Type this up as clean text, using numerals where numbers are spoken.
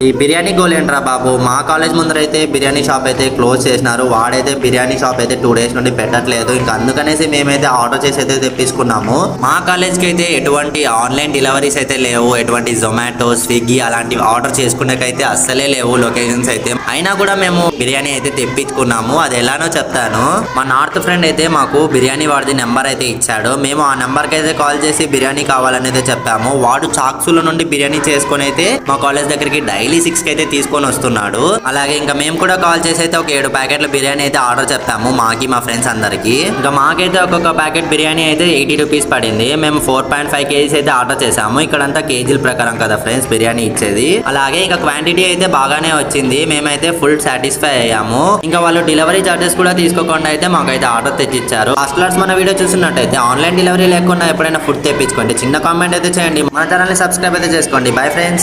ఈ బిర్యానీ గోలేంట్రా బాబు, మా కాలేజ్ ముందర అయితే బిర్యానీ షాప్ అయితే క్లోజ్ చేసినారు. వాడైతే బిర్యానీ షాప్ అయితే 2 days నుండి పెట్టట్లేదు. ఇంకా అందుకనేసి మేమైతే ఆర్డర్ చేసి అయితే తెప్పించుకున్నాము. మా కాలేజ్ కి అయితే ఎటువంటి ఆన్లైన్ డెలివరీస్ అయితే లేవు. ఎటువంటి జొమాటో, స్విగ్గీ అలాంటివి ఆర్డర్ చేసుకునేకైతే అస్సలే లేవు లొకేషన్స్ అయితే. అయినా కూడా మేము బిర్యానీ అయితే తెప్పించుకున్నాము. అది ఎలానో చెప్తాను. మా నార్త్ ఫ్రెండ్ అయితే మాకు బిర్యానీ వాడిది నెంబర్ అయితే ఇచ్చాడు. మేము ఆ నెంబర్ కి అయితే కాల్ చేసి బిర్యానీ కావాలని అయితే చెప్పాము. వాడు చాక్సుల నుండి బిర్యానీ చేసుకుని అయితే మా కాలేజ్ దగ్గరికి డైలీ 6 కి అయితే తీసుకొని వస్తున్నాడు. అలాగే ఇంకా మేము కూడా కాల్ చేసి అయితే ఒక 7 ప్యాకెట్ల బిర్యానీ అయితే ఆర్డర్ చెప్తాము మాకి, మా ఫ్రెండ్స్ అందరికి. ఇంకా మాకైతే ఒక్కొక్క ప్యాకెట్ బిర్యానీ అయితే 80 రూపీస్ పడింది. మేము 4.5 kgs అయితే ఆర్డర్ చేసాము. ఇక్కడంతా కేజీల ప్రకారం కదా ఫ్రెండ్స్ బిర్యానీ ఇచ్చేది. అలాగే ఇంకా క్వాంటిటీ అయితే బాగానే వచ్చింది. మేమైతే ఫుల్ సాటిస్ఫై అయ్యాము. ఇంకా వాళ్ళు డెలివరీ చార్జెస్ కూడా తీసుకోకుండా అయితే మాకైతే ఆర్డర్ తెచ్చిచ్చారు. హాస్టలర్స్ మన వీడియో చూసినట్టయితే ఆన్లైన్ డెలివరీ లేకుండా ఎప్పుడైనా ఫుడ్ తెప్పించుకోండి. చిన్న కామెంట్ అయితే చేయండి. మన ఛానల్ ని సబ్స్క్రైబ్ అయితే చేసుకోండి. Bye friends.